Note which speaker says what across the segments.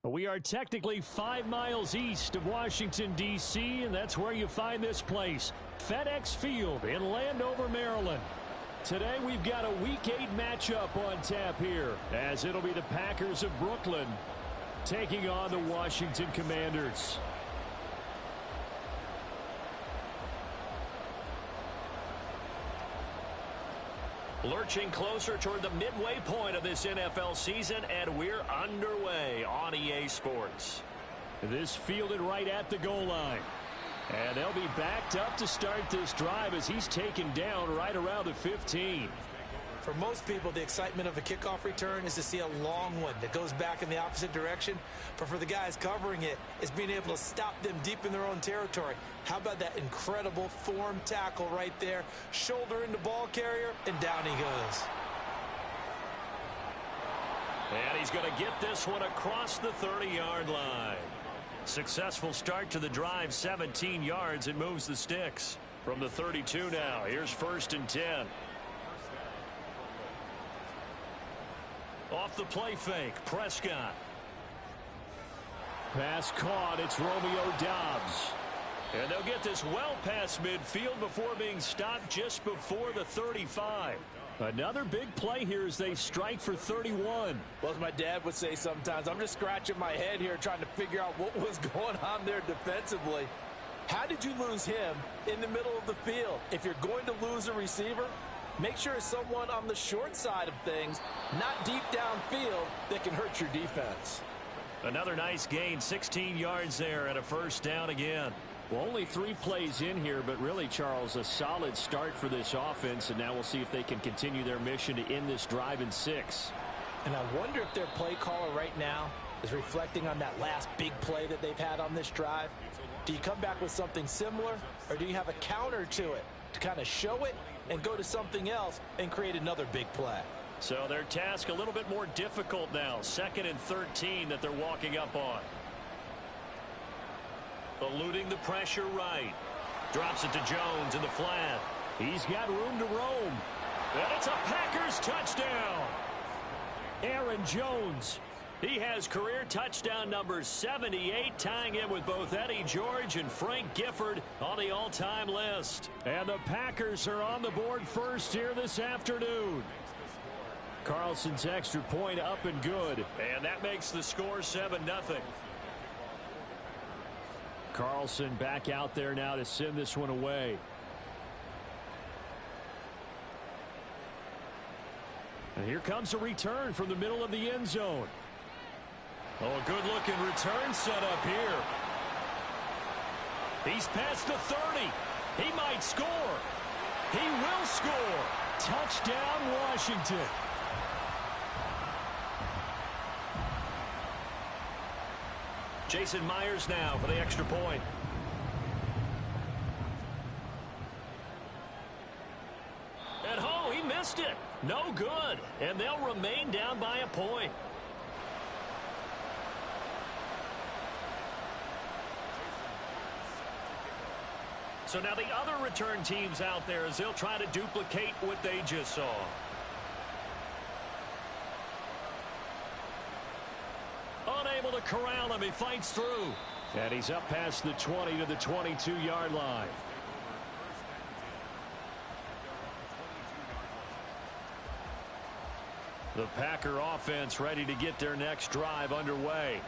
Speaker 1: We are technically 5 miles east of Washington, D.C., and that's where you find this place, FedEx Field in Landover, Maryland. Today we've got a Week 8 matchup on tap here, as it'll be the Packers of Brooklyn taking on the Washington Commanders. Lurching closer toward the midway point of this NFL season, and we're underway on EA Sports. This fielded right at the goal line. And they'll be backed up to start this drive as he's taken down right around the 15.
Speaker 2: For most people, the excitement of a kickoff return is to see a long one that goes back in the opposite direction. But for the guys covering it, it's being able to stop them deep in their own territory. How about that incredible form tackle right there? Shoulder into ball carrier, and down he goes.
Speaker 1: And he's going to get this one across the 30-yard line. Successful start to the drive, 17 yards. It moves the sticks from the 32 now. Here's 1st and 10. Off the play fake, Prescott. Pass caught, it's Romeo Doubs. And they'll get this well past midfield before being stopped just before the 35. Another big play here as they strike for 31.
Speaker 2: Well, as my dad would say sometimes, I'm just scratching my head here trying to figure out what was going on there defensively. How did you lose him in the middle of the field? If you're going to lose a receiver, make sure it's someone on the short side of things, not deep downfield, that can hurt your defense.
Speaker 1: Another nice gain, 16 yards there, and a 1st down again. Well, only 3 plays in here, but really, Charles, a solid start for this offense, and now we'll see if they can continue their mission to end this drive in 6.
Speaker 2: And I wonder if their play caller right now is reflecting on that last big play that they've had on this drive. Do you come back with something similar, or do you have a counter to it to kind of show it and go to something else and create another big play?
Speaker 1: So their task a little bit more difficult now. 2nd and 13 that they're walking up on. Eluding the pressure right. Drops it to Jones in the flat. He's got room to roam. And it's a Packers touchdown. Aaron Jones. He has career touchdown number 78, tying him with both Eddie George and Frank Gifford on the all-time list. And the Packers are on the board first here this afternoon. Carlson's extra point up and good. And that makes the score 7-0. Carlson back out there now to send this one away. And here comes a return from the middle of the end zone. Oh, a good-looking return set up here. He's past the 30. He might score. He will score. Touchdown, Washington. Jason Myers now for the extra point. And oh, he missed it. No good. And they'll remain down by a point. So now the other return teams out there as they'll try to duplicate what they just saw. Unable to corral him. He fights through. And he's up past the 20 to the 22-yard line. The Packer offense ready to get their next drive underway.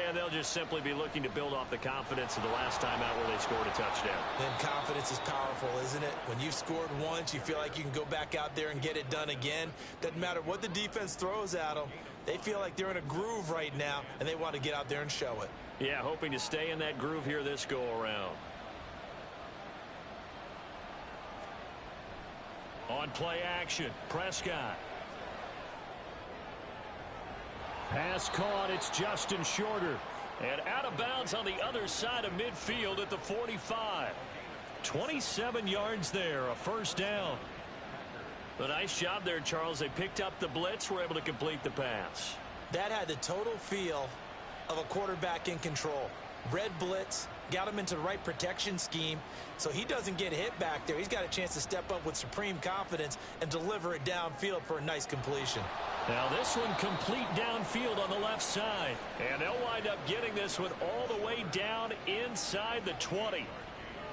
Speaker 1: And they'll just simply be looking to build off the confidence of the last time out where they scored a touchdown.
Speaker 2: And confidence is powerful, isn't it? When you've scored once, you feel like you can go back out there and get it done again. Doesn't matter what the defense throws at them. They feel like they're in a groove right now, and they want to get out there and show it.
Speaker 1: Yeah, hoping to stay in that groove here this go-around. On play action, Prescott. Pass caught, it's Justin Shorter. And out of bounds on the other side of midfield at the 45. 27 yards there, a 1st down. A nice job there, Charles. They picked up the blitz, were able to complete the pass.
Speaker 2: That had the total feel of a quarterback in control. Red blitz, got him into the right protection scheme, so he doesn't get hit back there. He's got a chance to step up with supreme confidence and deliver it downfield for a nice completion.
Speaker 1: Now this one complete downfield on the left side. And they'll wind up getting this one all the way down inside the 20.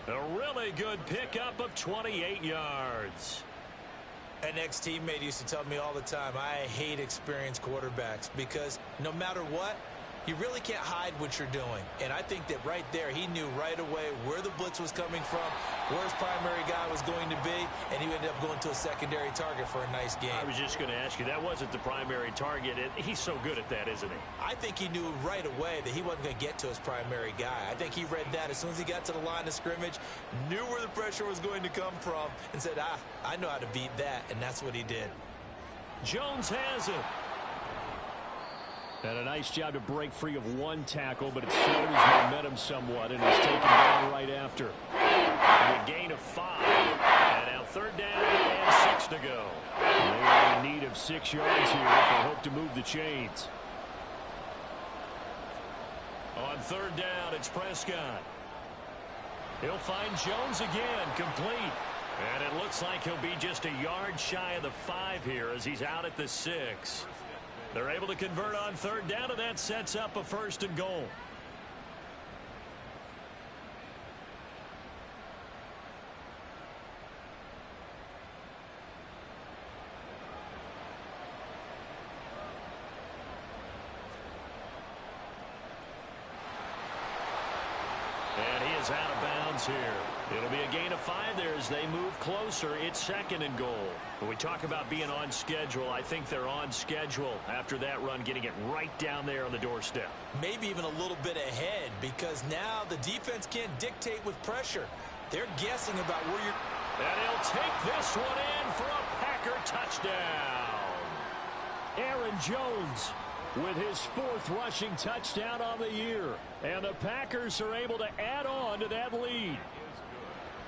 Speaker 1: A really good pickup of 28 yards.
Speaker 2: An ex-teammate used to tell me all the time, I hate experienced quarterbacks because no matter what, you really can't hide what you're doing. And I think that right there, he knew right away where the blitz was coming from, where his primary guy was going to be, and he ended up going to a secondary target for a nice game.
Speaker 1: I was just going to ask you, that wasn't the primary target. He's so good at that, isn't he?
Speaker 2: I think he knew right away that he wasn't going to get to his primary guy. I think he read that as soon as he got to the line of scrimmage, knew where the pressure was going to come from, and said, I know how to beat that, and that's what he did.
Speaker 1: Jones has it. And a nice job to break free of one tackle, but it slowed his momentum somewhat, and he's taken down right after. A gain of 5, and now 3rd down and 6 to go. They are in need of 6 yards here if they hope to move the chains. On 3rd down, it's Prescott. He'll find Jones again, complete. And it looks like he'll be just a yard shy of the 5 here as he's out at the 6. They're able to convert on 3rd down, and that sets up a 1st and goal. And he is out of bounds here. It'll be a gain of 5 there as they move closer. It's 2nd and goal. When we talk about being on schedule, I think they're on schedule after that run, getting it right down there on the doorstep.
Speaker 2: Maybe even a little bit ahead because now the defense can't dictate with pressure. They're guessing about where you're...
Speaker 1: And he'll take this one in for a Packer touchdown. Aaron Jones with his 4th rushing touchdown on the year. And the Packers are able to add on to that lead.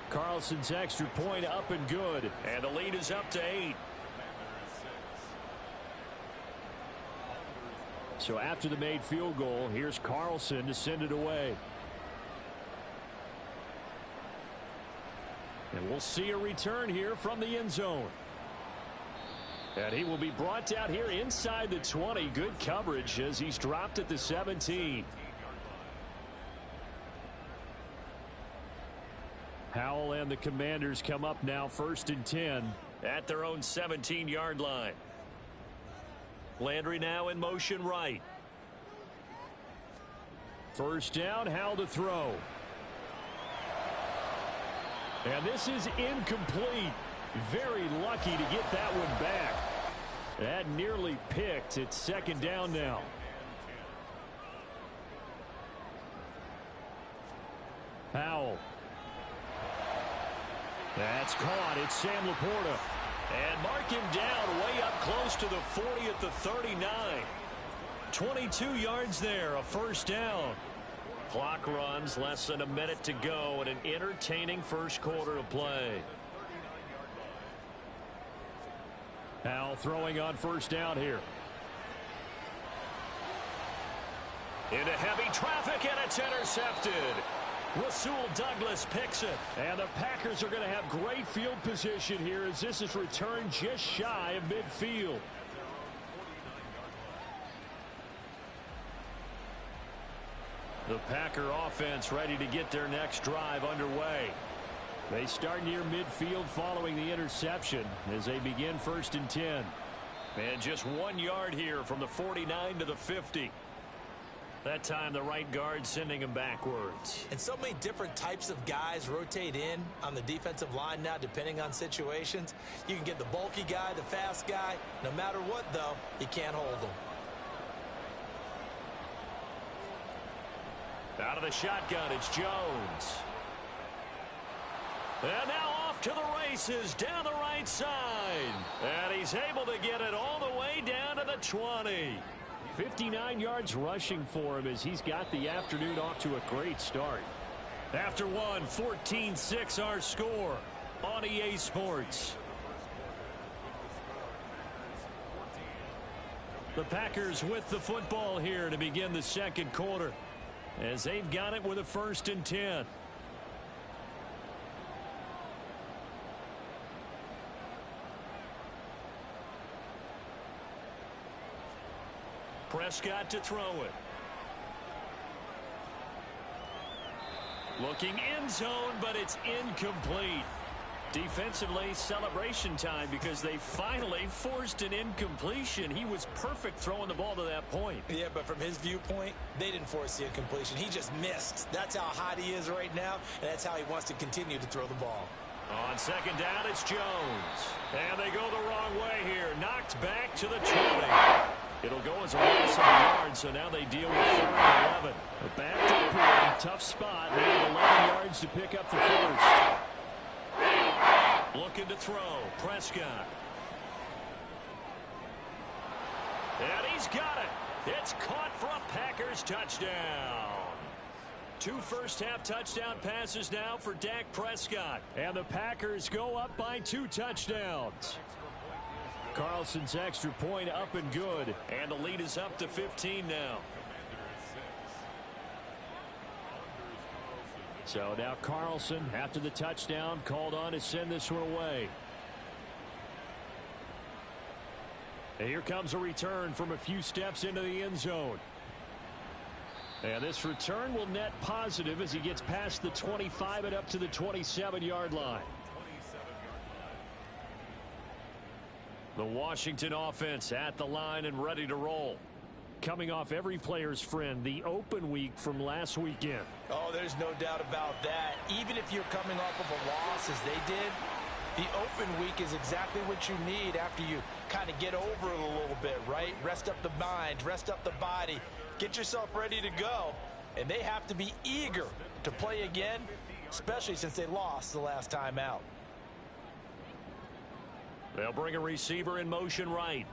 Speaker 1: Carlson's extra point up and good. And the lead is up to 8. So after the made field goal, here's Carlson to send it away. And we'll see a return here from the end zone. And he will be brought down here inside the 20. Good coverage as he's dropped at the 17. Howell and the Commanders come up now 1st and 10 at their own 17-yard line. Landry now in motion right. 1st down, Howell to throw. And this is incomplete. Very lucky to get that one back. That nearly picked. It's 2nd down now. Howell. That's caught. It's Sam Laporta. And mark him down way up close to the 40 at the 39. 22 yards there, a 1st down. Clock runs, less than a minute to go, and an entertaining 1st quarter of play. Howell throwing on 1st down here. Into heavy traffic, and it's intercepted. Rasul Douglas picks it. And the Packers are going to have great field position here as this is returned just shy of midfield. The Packer offense ready to get their next drive underway. They start near midfield following the interception as they begin 1st and 10. And just 1 yard here from the 49 to the 50. That time the right guard sending him backwards.
Speaker 2: And so many different types of guys rotate in on the defensive line now depending on situations. You can get the bulky guy, the fast guy. No matter what, though, you can't hold them.
Speaker 1: Out of the shotgun, it's Jones. And now off to the races down the right side. And he's able to get it all the way down to the 20. 59 yards rushing for him as he's got the afternoon off to a great start. After one, 14-6 our score on EA Sports. The Packers with the football here to begin the 2nd quarter. as they've got it with a 1st and 10. Prescott to throw it. Looking end zone, but it's incomplete. Defensively, celebration time because they finally forced an incompletion. He was perfect throwing the ball to that point.
Speaker 2: Yeah, but from his viewpoint, they didn't force the incompletion. He just missed. That's how hot he is right now, and that's how he wants to continue to throw the ball.
Speaker 1: On 2nd down, it's Jones. And they go the wrong way here. Knocked back to the 20. It'll go as a loss of a yard, so now they deal with 3rd and 11. Back to the pool, tough spot. They have 11 yards to pick up the 1st. Looking to throw, Prescott. And he's got it. It's caught for a Packers touchdown. 2 first-half touchdown passes now for Dak Prescott. And the Packers go up by 2 touchdowns. Carlson's extra point up and good. And the lead is up to 15 now. So now Carlson, after the touchdown, called on to send this one away. And here comes a return from a few steps into the end zone. And this return will net positive as he gets past the 25 and up to the 27-yard line. The Washington offense at the line and ready to roll. Coming off every player's friend, the open week from last weekend.
Speaker 2: Oh, there's no doubt about that. Even if you're coming off of a loss as they did, the open week is exactly what you need after you kind of get over it a little bit, right? Rest up the mind, rest up the body, get yourself ready to go. And they have to be eager to play again, especially since they lost the last time out.
Speaker 1: They'll bring a receiver in motion right.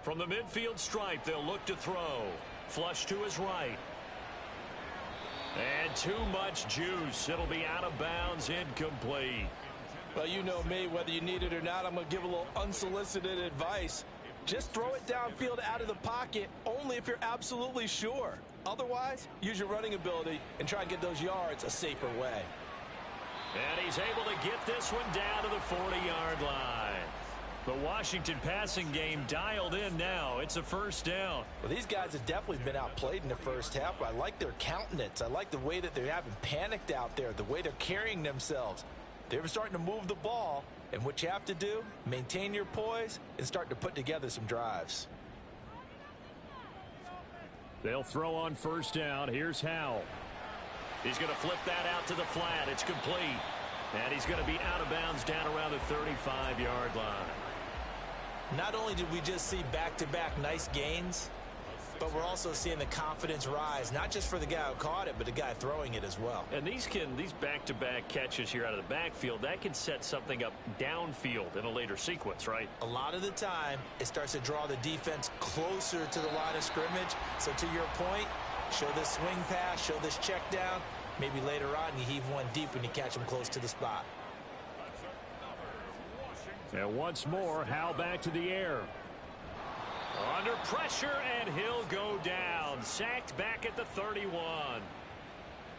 Speaker 1: From the midfield stripe, they'll look to throw. Flush to his right. And too much juice. It'll be out of bounds, incomplete.
Speaker 2: Well, you know me, whether you need it or not, I'm going to give a little unsolicited advice. Just throw it downfield out of the pocket only if you're absolutely sure. Otherwise, use your running ability and try and get those yards a safer way.
Speaker 1: And he's able to get this one down to the 40-yard line. The Washington passing game dialed in now. It's a 1st down.
Speaker 2: Well, these guys have definitely been outplayed in the first half. I like their countenance. I like the way that they haven't panicked out there, the way they're carrying themselves. They're starting to move the ball, and what you have to do, maintain your poise and start to put together some drives.
Speaker 1: They'll throw on 1st down. Here's Howell. He's going to flip that out to the flat. It's complete. And he's going to be out of bounds down around the 35-yard line.
Speaker 2: Not only did we just see back-to-back nice gains, but we're also seeing the confidence rise, not just for the guy who caught it, but the guy throwing it as well.
Speaker 1: And these back-to-back catches here out of the backfield, that can set something up downfield in a later sequence, right?
Speaker 2: A lot of the time, it starts to draw the defense closer to the line of scrimmage. So to your point, show this swing pass, show this check down. Maybe later on you heave one deep when you catch them close to the spot.
Speaker 1: And once more, Howell back to the air. Under pressure, and he'll go down. Sacked back at the 31.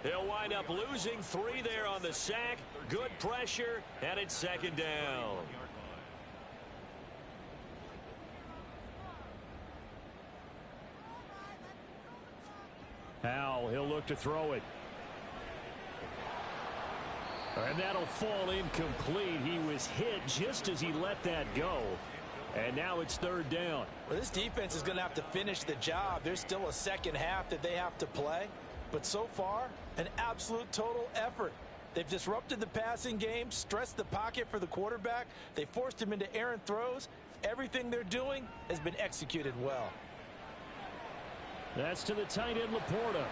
Speaker 1: He'll wind up losing 3 there on the sack. Good pressure, and it's 2nd down. Howell, he'll look to throw it. And that'll fall incomplete. He was hit just as he let that go. And now it's 3rd down.
Speaker 2: Well, this defense is going to have to finish the job. There's still a second half that they have to play. But so far, an absolute total effort. They've disrupted the passing game, stressed the pocket for the quarterback. They forced him into errant throws. Everything they're doing has been executed well.
Speaker 1: That's to the tight end, Laporta.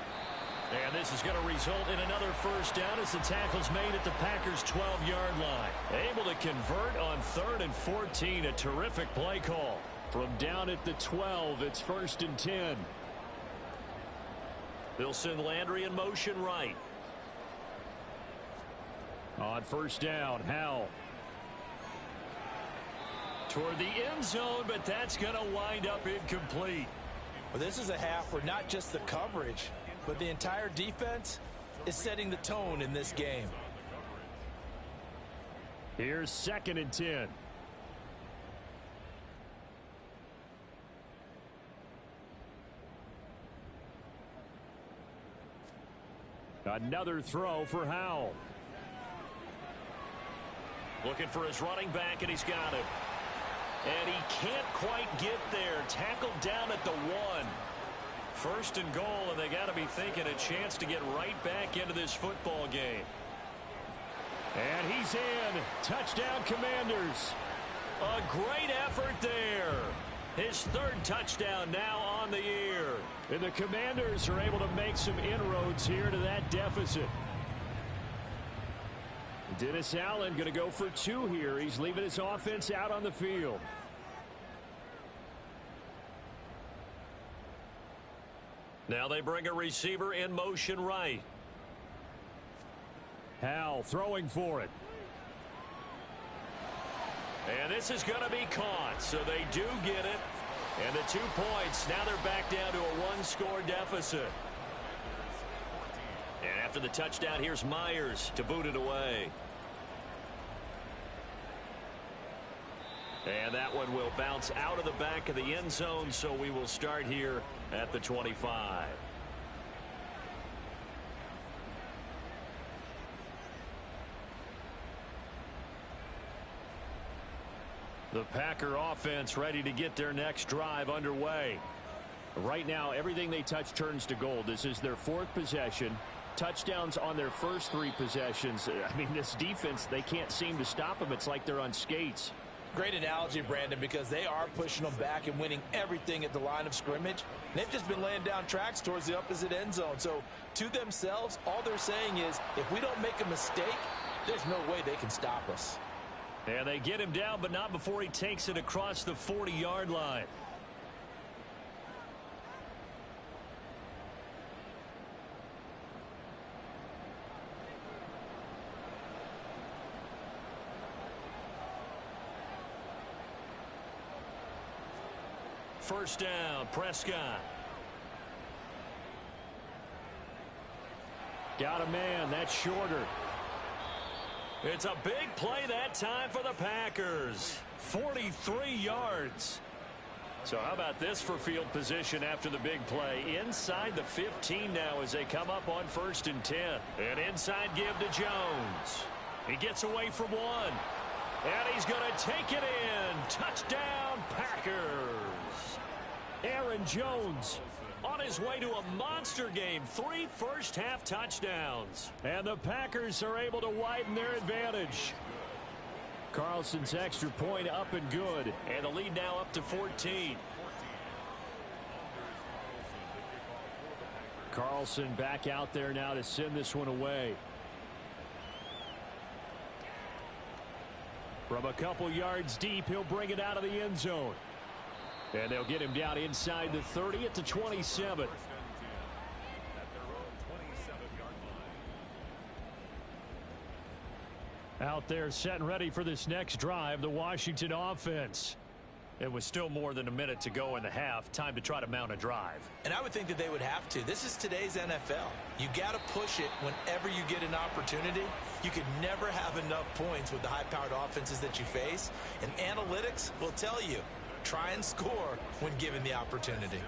Speaker 1: And this is going to result in another 1st down as the tackle's made at the Packers' 12-yard line. Able to convert on 3rd and 14. A terrific play call. From down at the 12, it's 1st and 10. They'll send Landry in motion right. On 1st down, Howell. Toward the end zone, but that's going to wind up incomplete.
Speaker 2: Well, this is a half where not just the coverage, but the entire defense is setting the tone in this game.
Speaker 1: Here's 2nd and 10. Another throw for Howell. Looking for his running back, and he's got it. And he can't quite get there. Tackled down at the 1. 1st and goal, and they got to be thinking a chance to get right back into this football game. And he's in. Touchdown, Commanders. A great effort there. His 3rd touchdown now on the year. And the Commanders are able to make some inroads here to that deficit. Dennis Allen going to go for 2 here. He's leaving his offense out on the field. Now they bring a receiver in motion right. Howell throwing for it. And this is going to be caught, so they do get it. And the 2 points, now they're back down to a 1-score deficit. And after the touchdown, here's Myers to boot it away. And that one will bounce out of the back of the end zone, so we will start here at the 25. The Packer offense ready to get their next drive underway. Right now, everything they touch turns to gold. This is their 4th possession. Touchdowns on their first 3 possessions. I mean, this defense, they can't seem to stop them. It's like they're on skates.
Speaker 2: Great analogy, Brandon, because they are pushing them back and winning everything at the line of scrimmage. They've just been laying down tracks towards the opposite end zone. So, to themselves, all they're saying is, if we don't make a mistake, there's no way they can stop us.
Speaker 1: And they get him down, but not before he takes it across the 40-yard line. First down, Prescott. Got a man, that's shorter. It's a big play that time for the Packers. 43 yards. So how about this for field position after the big play? Inside the 15 now as they come up on 1st and 10. An inside give to Jones. He gets away from 1. And he's going to take it in. Touchdown, Packers. Aaron Jones on his way to a monster game. 3 first-half touchdowns. And the Packers are able to widen their advantage. Carlson's extra point up and good. And the lead now up to 14. Carlson back out there now to send this one away. From a couple yards deep, he'll bring it out of the end zone. And they'll get him down inside the 30 at the 27. Out there set and ready for this next drive, the Washington offense. It was still more than a minute to go in the half. Time to try to mount a drive.
Speaker 2: And I would think that they would have to. This is today's NFL. You got to push it whenever you get an opportunity. You could never have enough points with the high-powered offenses that you face. And analytics will tell you, try and score when given the opportunity.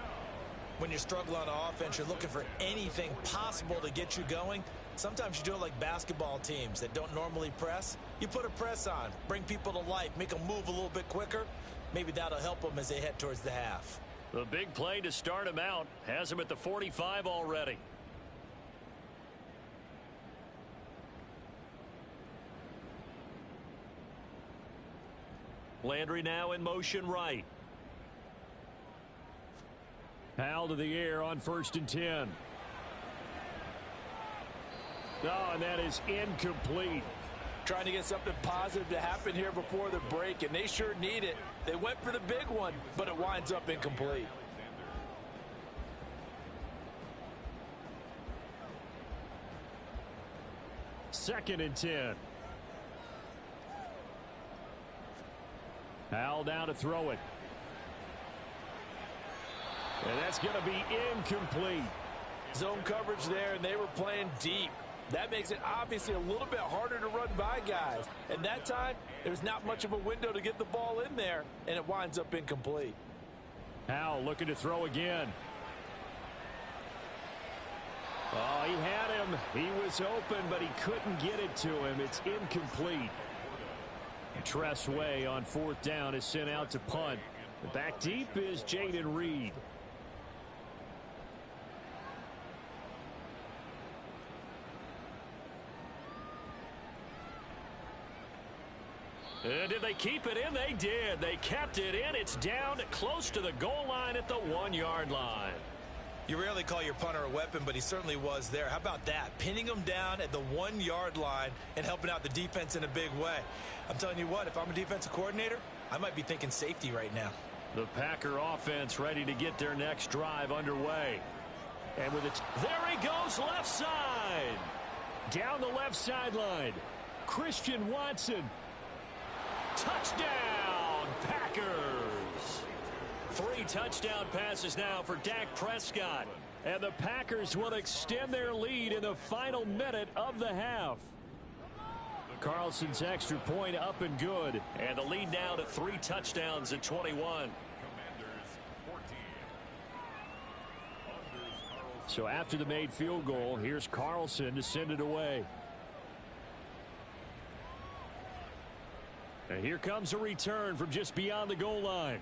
Speaker 2: When you're struggling on offense, you're looking for anything possible to get you going. Sometimes you do it like basketball teams that don't normally press. You put a press on, bring people to life, make them move a little bit quicker. Maybe that'll help them as they head towards the half.
Speaker 1: The big play to start him out has him at the 45 already. Landry now in motion right. Howell to the air on 1st and 10. Oh, and that is incomplete.
Speaker 2: Trying to get something positive to happen here before the break, and they sure need it. They went for the big one, but it winds up incomplete.
Speaker 1: Second and 10. Howell down to throw it. And that's going to be incomplete.
Speaker 2: Zone coverage there, and they were playing deep. That makes it obviously a little bit harder to run by guys. And that time, there's not much of a window to get the ball in there, and it winds up incomplete.
Speaker 1: Howell looking to throw again. Oh, he had him. He was open, but he couldn't get it to him. It's incomplete. Tressway on 4th down is sent out to punt. Back deep is Jaden Reed. Did they keep it in? They did. They kept it in. It's down close to the goal line at the 1-yard line.
Speaker 2: You rarely call your punter a weapon, but he certainly was there. How about that? Pinning him down at the 1-yard line and helping out the defense in a big way. I'm telling you what, if I'm a defensive coordinator, I might be thinking safety right now.
Speaker 1: The Packer offense ready to get their next drive underway. And with it, there he goes left side. Down the left sideline. Christian Watson. Touchdown, Packers. 3 touchdown passes now for Dak Prescott. And the Packers will extend their lead in the final minute of the half. Carlson's extra point up and good. And the lead now to 3 touchdowns at 21. So after the made field goal, here's Carlson to send it away. And here comes a return from just beyond the goal line.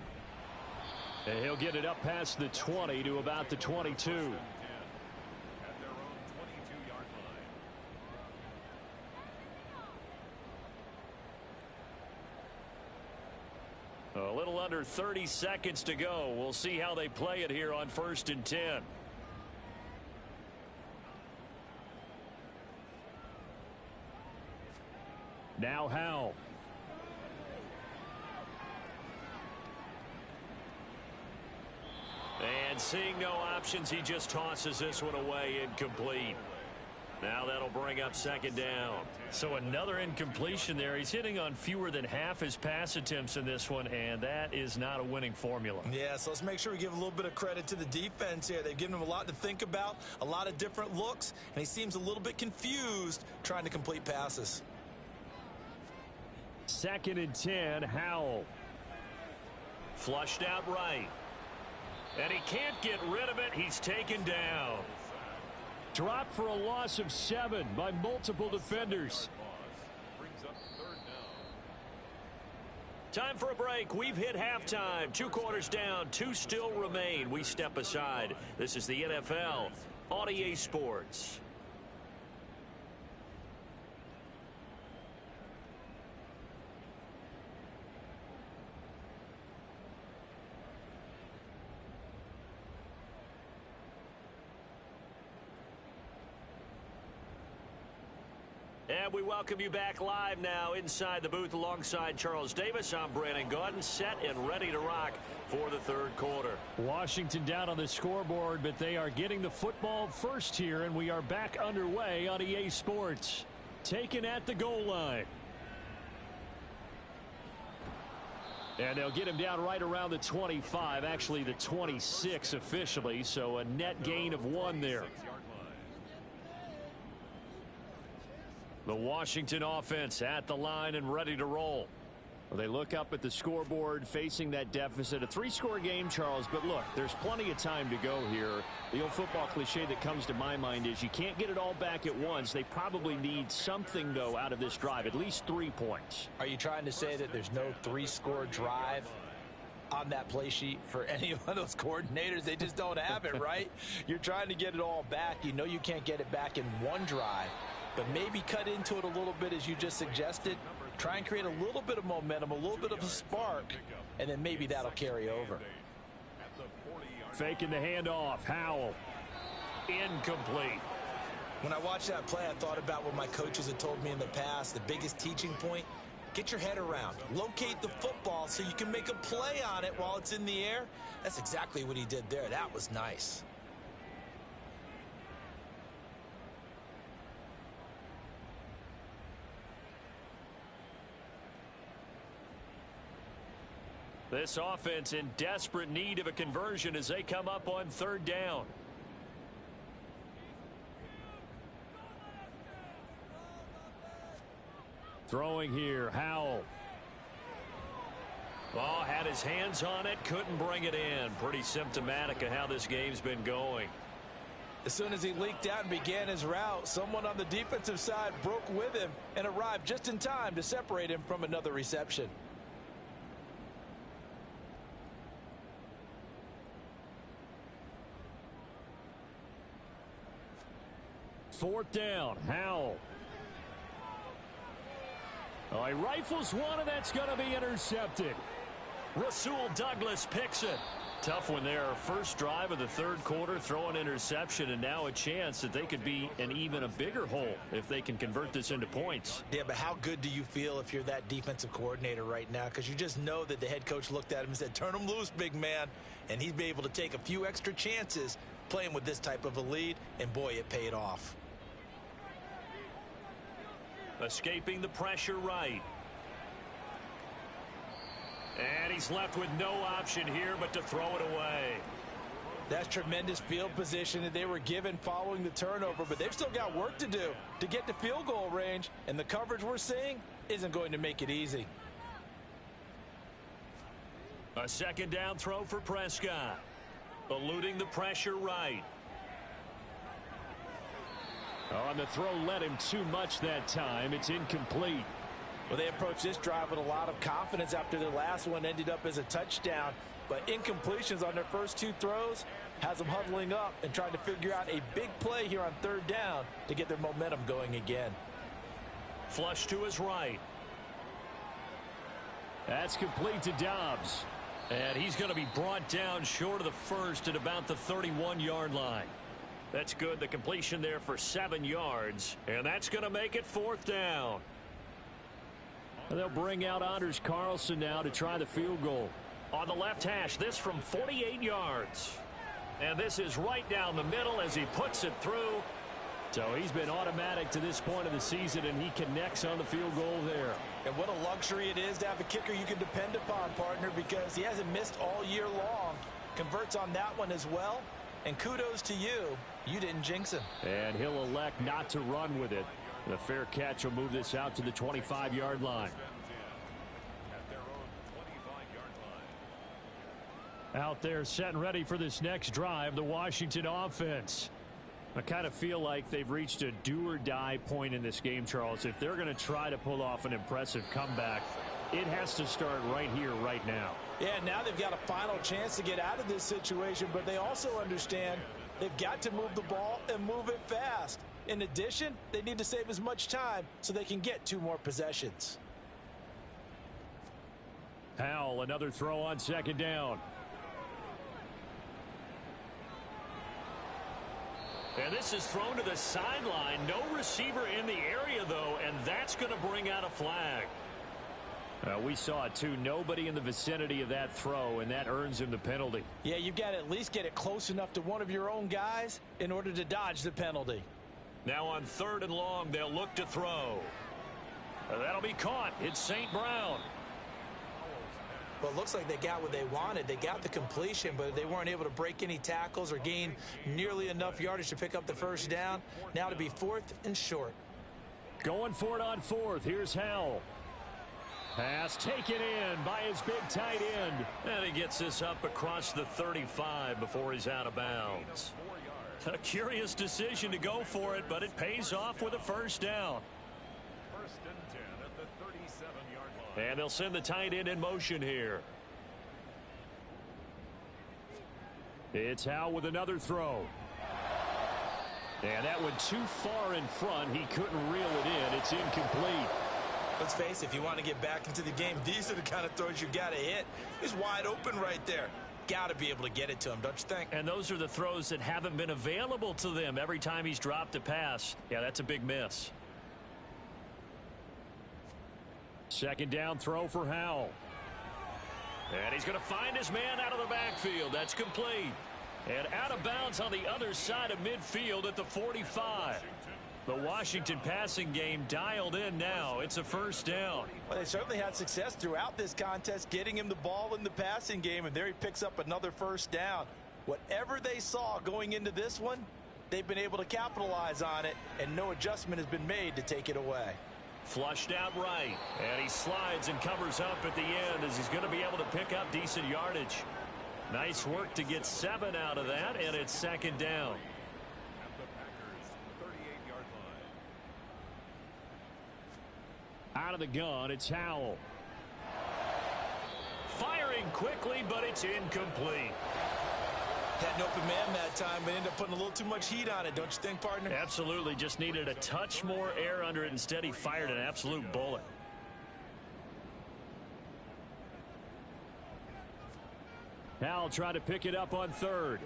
Speaker 1: And he'll get it up past the 20 to about the 22. A little under 30 seconds to go. We'll see how they play it here on 1st and 10. Now Howell. And seeing no options, he just tosses this one away, incomplete. Now that'll bring up 2nd down. So another incompletion there. He's hitting on fewer than half his pass attempts in this one, and that is not a winning formula.
Speaker 2: Yeah, so let's make sure we give a little bit of credit to the defense here. They've given him a lot to think about, a lot of different looks, and he seems a little bit confused trying to complete passes.
Speaker 1: 2nd and 10, Howell. Flushed out right. And he can't get rid of it. He's taken down. Dropped for a loss of 7 by multiple defenders. Time for a break. We've hit halftime. 2 quarters down. 2 still remain. We step aside. This is the NFL on EA Sports. And we welcome you back live now inside the booth alongside Charles Davis. I'm Brandon Gaudin, set and ready to rock for the 3rd quarter. Washington down on the scoreboard, but they are getting the football first here, and we are back underway on EA Sports. Taken at the goal line. And they'll get him down right around the 25, actually the 26 officially, so a net gain of 1 there. The Washington offense at the line and ready to roll. Well, they look up at the scoreboard facing that deficit. A 3-score game, Charles, but look, there's plenty of time to go here. The old football cliche that comes to my mind is you can't get it all back at once. They probably need something, though, out of this drive, at least 3 points.
Speaker 2: Are you trying to say that there's no 3-score drive on that play sheet for any of those coordinators? They just don't have it, right? You're trying to get it all back. You know you can't get it back in 1 drive. But maybe cut into it a little bit as you just suggested. Try and create a little bit of momentum, a little bit of a spark, and then maybe that'll carry over.
Speaker 1: Faking the handoff. Howell. Incomplete.
Speaker 2: When I watched that play, I thought about what my coaches had told me in the past. The biggest teaching point, get your head around. Locate the football so you can make a play on it while it's in the air. That's exactly what he did there. That was nice.
Speaker 1: This offense in desperate need of a conversion as they come up on third down. Throwing here, Howell. Oh, had his hands on it, couldn't bring it in. Pretty symptomatic of how this game's been going.
Speaker 2: As soon as he leaked out and began his route, someone on the defensive side broke with him and arrived just in time to separate him from another reception.
Speaker 1: Fourth down, Howell. Oh, he rifles one, and that's going to be intercepted. Rasul Douglas picks it. Tough one there. First drive of the third quarter, throw an interception, and now a chance that they could be in even a bigger hole if they can convert this into points.
Speaker 2: Yeah, but how good do you feel if you're that defensive coordinator right now? Because you just know that the head coach looked at him and said, turn him loose, big man. And he'd be able to take a few extra chances playing with this type of a lead, and boy, it paid off.
Speaker 1: Escaping the pressure right. And he's left with no option here but to throw it away.
Speaker 2: That's tremendous field position that they were given following the turnover, but they've still got work to do to get to field goal range, and the coverage we're seeing isn't going to make it easy.
Speaker 1: A second down throw for Prescott. Eluding the pressure right. On the throw, led him too much that time. It's incomplete.
Speaker 2: Well, they approached this drive with a lot of confidence after their last one ended up as a touchdown. But incompletions on their first two throws has them huddling up and trying to figure out a big play here on third down to get their momentum going again.
Speaker 1: Flush to his right. That's complete to Dobbs. And he's going to be brought down short of the first at about the 31-yard line. That's good. The completion there for 7 yards. And that's going to make it fourth down. And they'll bring out Anders Carlson now to try the field goal. On the left hash, this from 48 yards. And this is right down the middle as he puts it through. So he's been automatic to this point of the season, and he connects on the field goal there.
Speaker 2: And what a luxury it is to have a kicker you can depend upon, partner, because he hasn't missed all year long. Converts on that one as well. And kudos to you. You didn't jinx him.
Speaker 1: And he'll elect not to run with it. The fair catch will move this out to the 25-yard line. Out there set and ready for this next drive, the Washington offense. I kind of feel like they've reached a do-or-die point in this game, Charles. If they're going to try to pull off an impressive comeback, it has to start right here, right now.
Speaker 2: Yeah, now they've got a final chance to get out of this situation, but they also understand they've got to move the ball and move it fast. In addition, they need to save as much time so they can get 2 more possessions.
Speaker 1: Howell, another throw on second down. And this is thrown to the sideline. No receiver in the area, though, and that's going to bring out a flag. We saw it, too. Nobody in the vicinity of that throw, and that earns him the penalty.
Speaker 2: Yeah, you've got to at least get it close enough to one of your own guys in order to dodge the penalty.
Speaker 1: Now on third and long, they'll look to throw. That'll be caught. It's St. Brown.
Speaker 2: Well, it looks like they got what they wanted. They got the completion, but they weren't able to break any tackles or gain nearly enough yardage to pick up the first down. Now to be fourth and short.
Speaker 1: Going for it on fourth. Here's Howell. Pass taken in by his big tight end. And he gets this up across the 35 before he's out of bounds. A curious decision to go for it, but it pays off with a first down.
Speaker 3: First and 10 at the 37-yard line.
Speaker 1: And they'll send the tight end in motion here. It's Howell with another throw. And that went too far in front. He couldn't reel it in. It's incomplete.
Speaker 2: Let's face it, if you want to get back into the game, these are the kind of throws you got to hit. He's wide open right there. Got to be able to get it to him, don't you think?
Speaker 1: And those are the throws that haven't been available to them every time he's dropped a pass. Yeah, that's a big miss. Second down throw for Howell. And he's going to find his man out of the backfield. That's complete. And out of bounds on the other side of midfield at the 45. The Washington passing game dialed in now. It's a first down.
Speaker 2: Well, they certainly had success throughout this contest getting him the ball in the passing game, and there he picks up another first down. Whatever they saw going into this one, they've been able to capitalize on it, and no adjustment has been made to take it away.
Speaker 1: Flushed out right, and he slides and covers up at the end as he's going to be able to pick up decent yardage. Nice work to get 7 out of that, and it's second down.
Speaker 3: At the Packers' 38-yard line.
Speaker 1: Out of the gun, it's Howell. Firing quickly, but it's incomplete.
Speaker 2: Had an open man that time, but ended up putting a little too much heat on it, don't you think, partner?
Speaker 1: Absolutely, just needed a touch more air under it. Instead, he fired an absolute bullet. Howell trying to pick it up on third.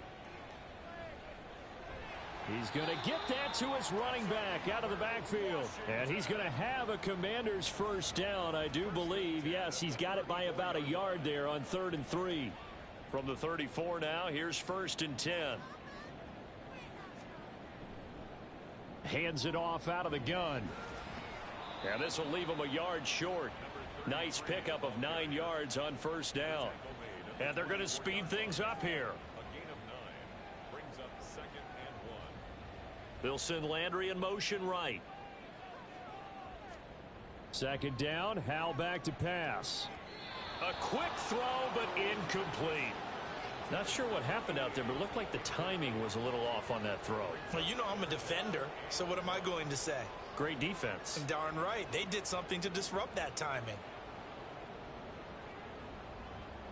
Speaker 1: He's going to get that to his running back out of the backfield. And he's going to have a Commander's first down, I do believe. Yes, he's got it by about a yard there on 3rd and 3. From the 34 now, here's 1st and 10. Hands it off out of the gun. And this will leave him a yard short. Nice pickup of 9 yards on first down. And they're going to speed things up here.
Speaker 3: A gain of 9 brings up 2nd and 1.
Speaker 1: They'll send Landry in motion right. Second down, Howell back to pass. A quick throw, but incomplete. Not sure what happened out there, but it looked like the timing was a little off on that throw.
Speaker 2: Well, you know I'm a defender, so what am I going to say?
Speaker 1: Great defense.
Speaker 2: And darn right, they did something to disrupt that timing.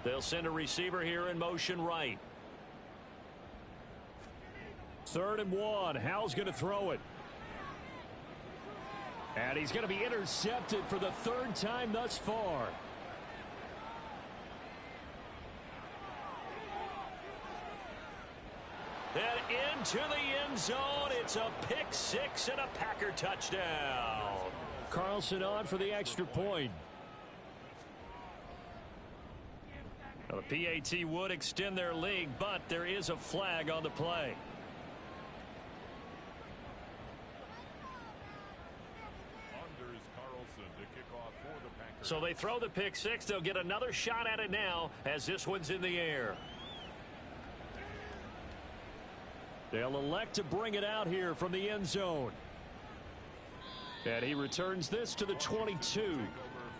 Speaker 1: They'll send a receiver here in motion right. 3rd and 1. Howell's going to throw it. And he's going to be intercepted for the 3rd time thus far. And into the end zone. It's a pick 6 and a Packer touchdown. Carlson on for the extra point. Now, the PAT would extend their lead, but there is a flag on the play.
Speaker 3: Anders Carlson to kick off for the Packers.
Speaker 1: So they throw the pick 6. They'll get another shot at it now as this one's in the air. They'll elect to bring it out here from the end zone. And he returns this to the 22.
Speaker 3: Take over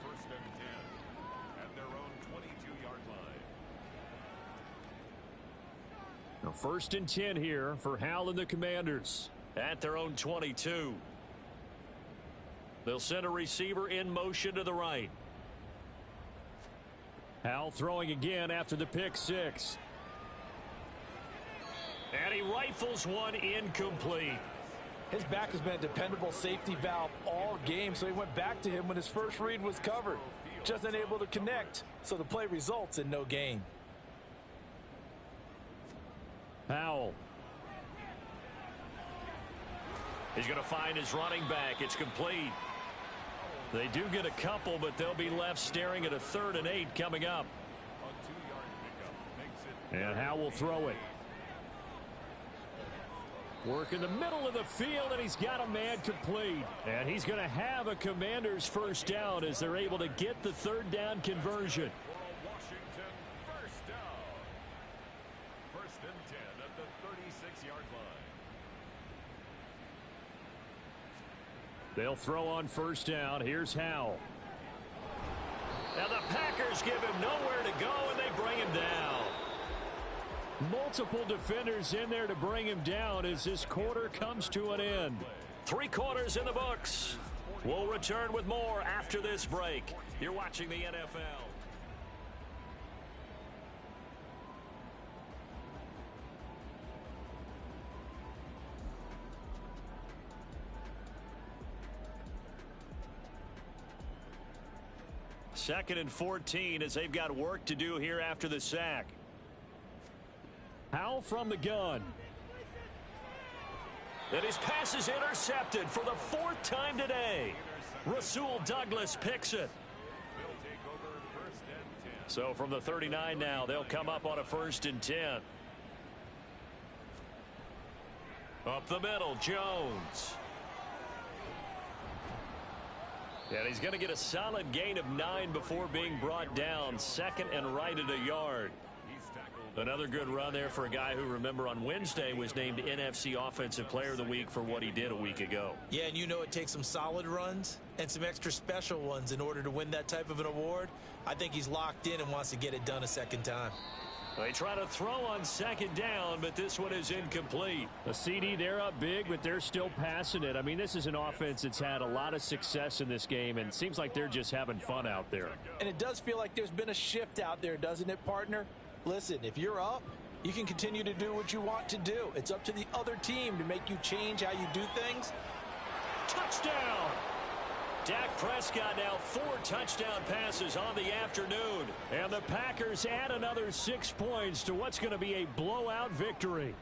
Speaker 3: 1st and 10 at their own 22-yard line.
Speaker 1: Now 1st and 10 here for Howell and the Commanders at their own 22. They'll send a receiver in motion to the right. Howell throwing again after the pick 6. And he rifles one incomplete.
Speaker 2: His back has been a dependable safety valve all game, so he went back to him when his first read was covered. Just unable to connect, so the play results in no gain.
Speaker 1: Howell. He's going to find his running back. It's complete. They do get a couple, but they'll be left staring at a 3rd and 8 coming up.
Speaker 3: A 2-yard pickup makes it.
Speaker 1: And Howell will throw it. Work in the middle of the field, and he's got a man complete. And he's going to have a Commander's first down as they're able to get the 3rd down conversion.
Speaker 3: For Washington, first down. 1st and 10 at the 36-yard line.
Speaker 1: They'll throw on first down. Here's Howell. Now the Packers give him nowhere to go, and they bring him down. Multiple defenders in there to bring him down as this quarter comes to an end. 3 quarters in the books. We'll return with more after this break. You're watching the NFL. Second and 14 as they've got work to do here after the sack. Howell from the gun. And his pass is intercepted for the 4th time today. Rasul Douglas picks it.
Speaker 3: They'll take over 1st and 10.
Speaker 1: So from the 39 now, they'll come up on a 1st and 10. Up the middle, Jones. And he's going to get a solid gain of 9 before being brought down. Second and right at a yard. Another good run there for a guy who, remember, on Wednesday was named NFC Offensive Player of the Week for what he did a week ago.
Speaker 2: Yeah, and you know it takes some solid runs and some extra special ones in order to win that type of an award. I think he's locked in and wants to get it done a second time.
Speaker 1: They try to throw on second down, but this one is incomplete.
Speaker 4: The CD, they're up big, but they're still passing it. I mean, this is an offense that's had a lot of success in this game, and it seems like they're just having fun out there.
Speaker 2: And it does feel like there's been a shift out there, doesn't it, partner? Listen, if you're up, you can continue to do what you want to do. It's up to the other team to make you change how you do things.
Speaker 1: Touchdown! Dak Prescott now 4 touchdown passes on the afternoon.
Speaker 4: And the Packers add another 6 points to what's going to be a blowout victory.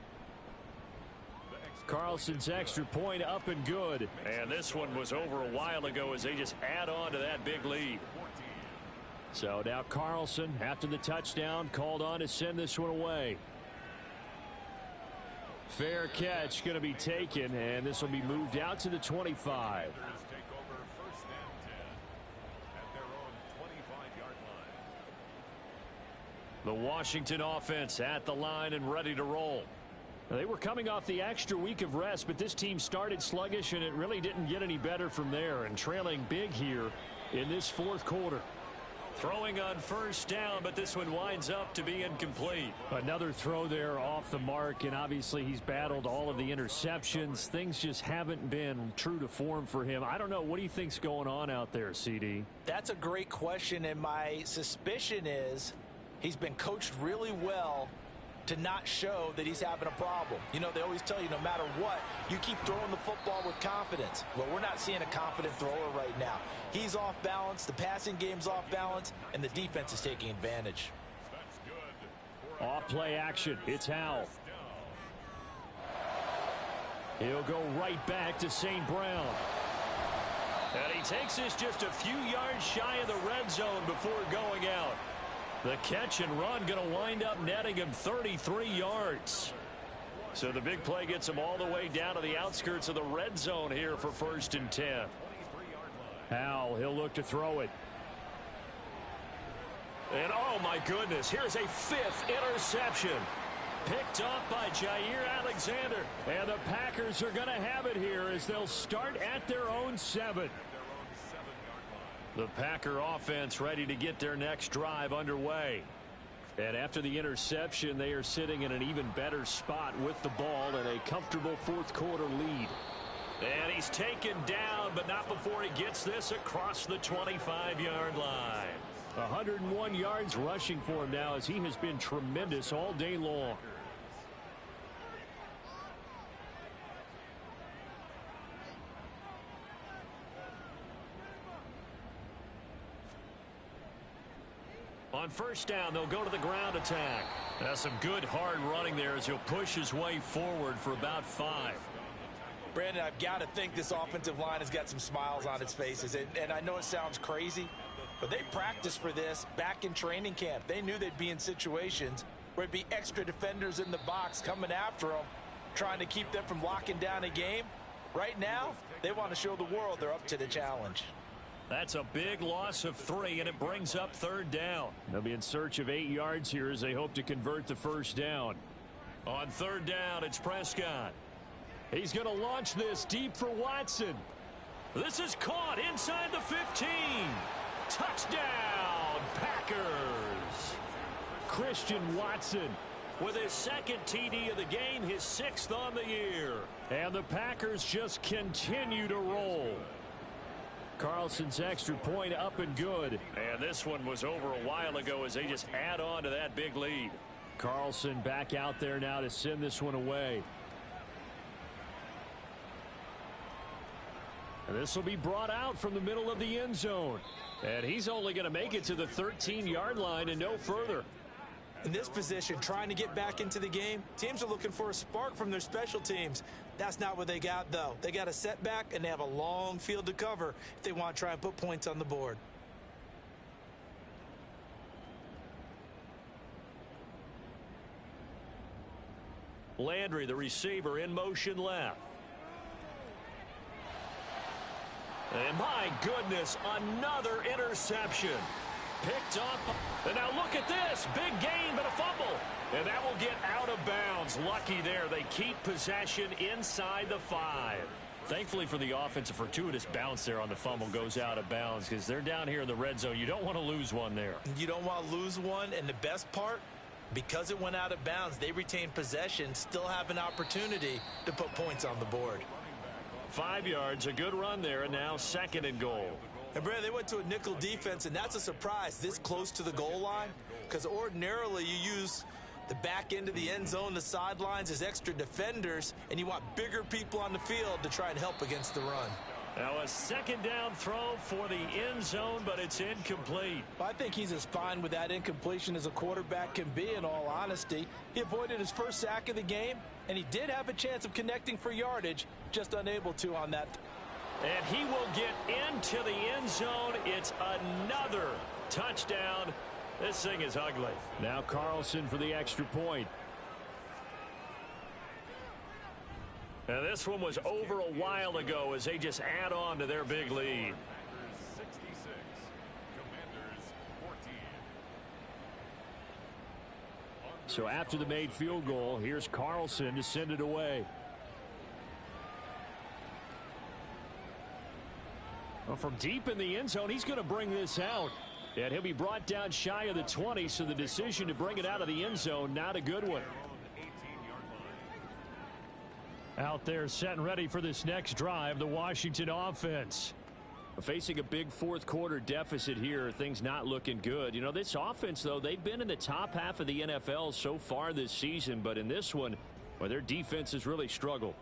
Speaker 4: Carlson's extra point up and good.
Speaker 1: And this one was over a while ago as they just add on to that big lead.
Speaker 4: So now Carlson, after the touchdown, called on to send this one away. Fair catch going to be taken, and this will be moved out to the 25.
Speaker 1: The Washington offense at the line and ready to roll.
Speaker 4: They were coming off the extra week of rest, but this team started sluggish, and it really didn't get any better from there, and trailing big here in this fourth quarter.
Speaker 1: Throwing on first down, but this one winds up to be incomplete.
Speaker 4: Another throw there off the mark, and obviously he's battled all of the interceptions. Things just haven't been true to form for him. I don't know. What do you think's going on out there, CD?
Speaker 2: That's a great question, and my suspicion is he's been coached really well to not show that he's having a problem. You know, they always tell you no matter what, you keep throwing the football with confidence. Well, we're not seeing a confident thrower right now. He's off balance, the passing game's off balance, and the defense is taking advantage.
Speaker 4: Off play action. It's Howell. He'll go right back to St. Brown.
Speaker 1: And he takes this just a few yards shy of the red zone before going out. The catch and run going to wind up netting him 33 yards. So the big play gets him all the way down to the outskirts of the red zone here for 1st and 10.
Speaker 4: Howell, he'll look to throw it.
Speaker 1: And oh my goodness, here's a 5th interception. Picked up by Jair Alexander.
Speaker 4: And the Packers are going to have it here as they'll start at their own 7.
Speaker 1: The Packer offense ready to get their next drive underway.
Speaker 4: And after the interception, they are sitting in an even better spot with the ball and a comfortable fourth quarter lead.
Speaker 1: And he's taken down, but not before he gets this across the 25-yard line.
Speaker 4: 101 yards rushing for him now as he has been tremendous all day long.
Speaker 1: On first down, they'll go to the ground attack. That's some good hard running there as he'll push his way forward for about 5.
Speaker 2: Brandon, I've got to think this offensive line has got some smiles on its faces. And I know it sounds crazy, but they practiced for this back in training camp. They knew they'd be in situations where it'd be extra defenders in the box coming after them, trying to keep them from locking down a game. Right now, they want to show the world they're up to the challenge.
Speaker 1: That's a big loss of 3, and it brings up 3rd down.
Speaker 4: They'll be in search of 8 yards here as they hope to convert the first down.
Speaker 1: On 3rd down, it's Prescott.
Speaker 4: He's going to launch this deep for Watson.
Speaker 1: This is caught inside the 15. Touchdown, Packers.
Speaker 4: Christian Watson
Speaker 1: with his 2nd TD of the game, his 6th on the year.
Speaker 4: And the Packers just continue to roll. Carlson's extra point up and good.
Speaker 1: And this one was over a while ago as they just add on to that big lead.
Speaker 4: Carlson back out there now to send this one away. And this will be brought out from the middle of the end zone. And he's only going to make it to the 13-yard line and no further.
Speaker 2: In this position, trying to get back into the game, teams are looking for a spark from their special teams. That's not what they got, though. They got a setback, and they have a long field to cover if they want to try and put points on the board.
Speaker 1: Landry, the receiver, in motion left. And my goodness, another interception. Picked up. And now look at this. Big gain, but a fumble. And that will get out of bounds. Lucky there. They keep possession inside the 5. Thankfully for the offense, a fortuitous bounce there on the fumble goes out of bounds because they're down here in the red zone. You don't want to lose one there.
Speaker 2: You don't want to lose one, and the best part, because it went out of bounds, they retain possession, still have an opportunity to put points on the board.
Speaker 1: 5 yards, a good run there, and now 2nd and goal.
Speaker 2: And, Brad, they went to a nickel defense, and that's a surprise this close to the goal line because ordinarily you use the back end of the end zone, the sidelines as extra defenders, and you want bigger people on the field to try and help against the run.
Speaker 1: Now a 2nd down throw for the end zone, but it's incomplete.
Speaker 2: I think he's as fine with that incompletion as a quarterback can be, in all honesty. He avoided his first sack of the game, and he did have a chance of connecting for yardage, just unable to on that.
Speaker 1: And he will get into the end zone. It's another touchdown. This thing is ugly.
Speaker 4: Now Carlson for the extra point.
Speaker 1: Now this one was over a while ago as they just add on to their big lead.
Speaker 3: 66, Commanders 14.
Speaker 4: So after the made field goal, here's Carlson to send it away. Well, from deep in the end zone, he's going to bring this out. And he'll be brought down shy of the 20, so the decision to bring it out of the end zone, not a good one. Out there set and ready for this next drive, the Washington offense. Facing a big fourth quarter deficit here, things not looking good. You know, this offense, though, they've been in the top half of the NFL so far this season, but in this one, well, their defense has really struggled.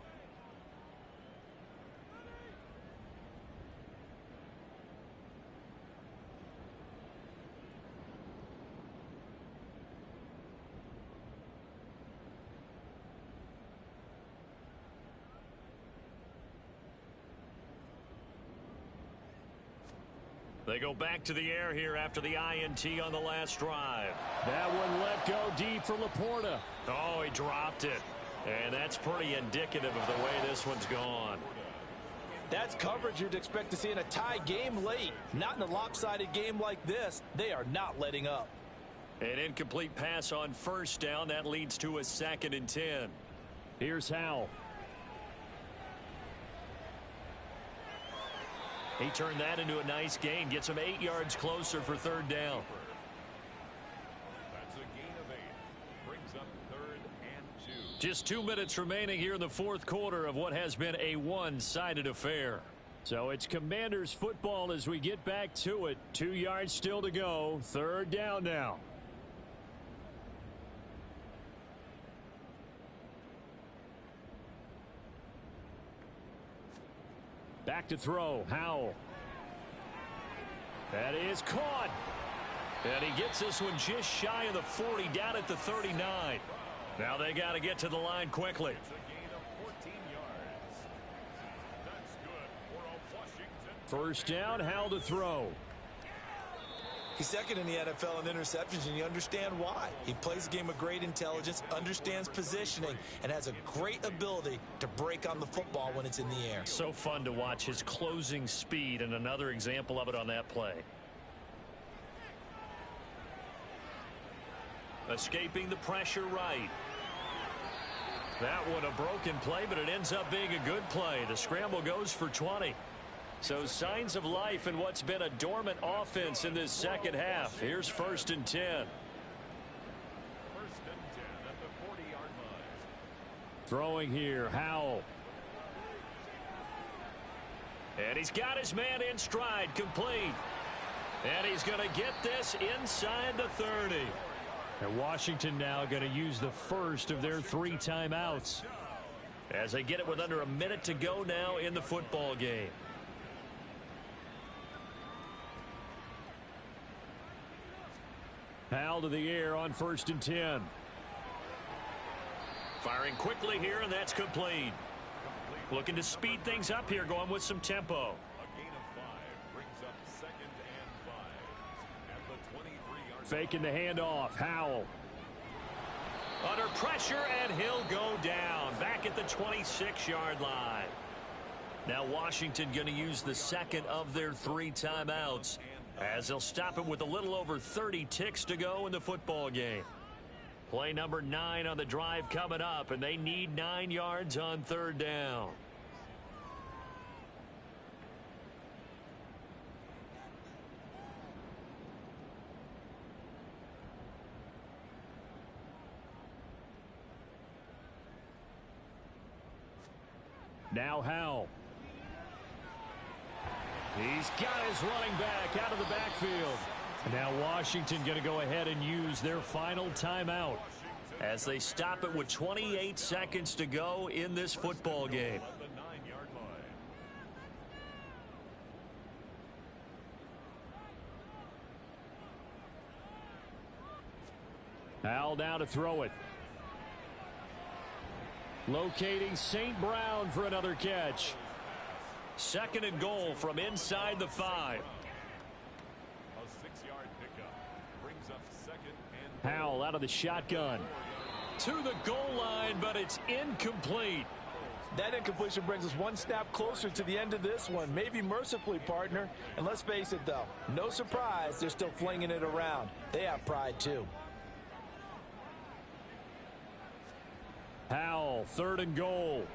Speaker 1: They go back to the air here after the INT on the last drive.
Speaker 4: That one let go deep for Laporta.
Speaker 1: Oh, he dropped it. And that's pretty indicative of the way this one's gone.
Speaker 2: That's coverage you'd expect to see in a tie game late. Not in a lopsided game like this. They are not letting up.
Speaker 1: An incomplete pass on 1st down. That leads to a 2nd and 10.
Speaker 4: Here's Howell.
Speaker 1: He turned that into a nice gain. Gets him 8 yards closer for 3rd down.
Speaker 3: That's a gain of 8. Brings up 3rd and 2.
Speaker 1: Just 2 minutes remaining here in the fourth quarter of what has been a one-sided affair.
Speaker 4: So it's Commanders football as we get back to it. 2 yards still to go. 3rd down now. Back to throw. Howell. That is caught.
Speaker 1: And he gets this one just shy of the 40, down at the 39. Now they got to get to the line quickly.
Speaker 3: It's a gain of 14 yards. That's good for a Washington.
Speaker 4: First down, Howell to throw.
Speaker 2: He's 2nd in the NFL in interceptions, and you understand why. He plays a game of great intelligence, understands positioning, and has a great ability to break on the football when it's in the air.
Speaker 1: So fun to watch his closing speed, and another example of it on that play. Escaping the pressure right. That one a broken play, but it ends up being a good play. The scramble goes for 20. So signs of life in what's been a dormant offense in this second half. Here's 1st and 10.
Speaker 3: 1st and 10 at the 40-yard line.
Speaker 4: Throwing here, Howell.
Speaker 1: And he's got his man in stride, complete. And he's going to get this inside the 30.
Speaker 4: And Washington now going to use the first of their 3 timeouts.
Speaker 1: As they get it with under a minute to go now in the football game.
Speaker 4: Howell to the air on 1st and 10.
Speaker 1: Firing quickly here, and that's complete. Looking to speed things up here, going with some tempo.
Speaker 3: A gain of 5 brings up 2nd and 5 at the 23-yard line.
Speaker 4: Faking the handoff. Howell.
Speaker 1: Under pressure, and he'll go down. Back at the 26-yard line. Now Washington going to use the second of their 3 timeouts as they'll stop it with a little over 30 ticks to go in the football game. Play number 9 on the drive coming up, and they need 9 yards on 3rd down. Now Howell. He's got his running back out of the backfield. Now Washington going to go ahead and use their final timeout as they stop it with 28 seconds to go in this football game. Howell now to throw it. Locating St. Brown for another catch. 2nd and goal from inside the 5.
Speaker 3: A 6-yard pickup brings up 2nd and
Speaker 1: Howell out of the shotgun. To the goal line, but it's incomplete.
Speaker 2: That incompletion brings us 1 snap closer to the end of this one. Maybe mercifully, partner. And let's face it, though. No surprise, they're still flinging it around. They have pride, too.
Speaker 1: Howell, 3rd and goal.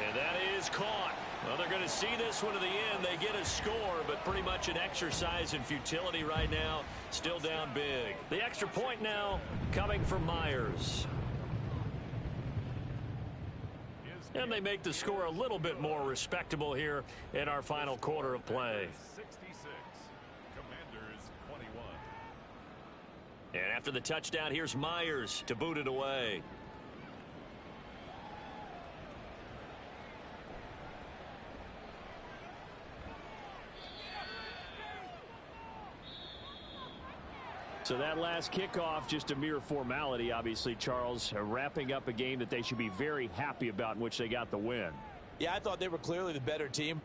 Speaker 1: And that is caught. Well, they're going to see this one to the end. They get a score, but pretty much an exercise in futility right now. Still down big. The extra point now coming from Myers. And they make the score a little bit more respectable here in our final quarter of play.
Speaker 3: 66. Commanders 21.
Speaker 1: And after the touchdown, here's Myers to boot it away. So that last kickoff, just a mere formality, obviously, Charles, wrapping up a game that they should be very happy about in which they got the win.
Speaker 2: Yeah, I thought they were clearly the better team.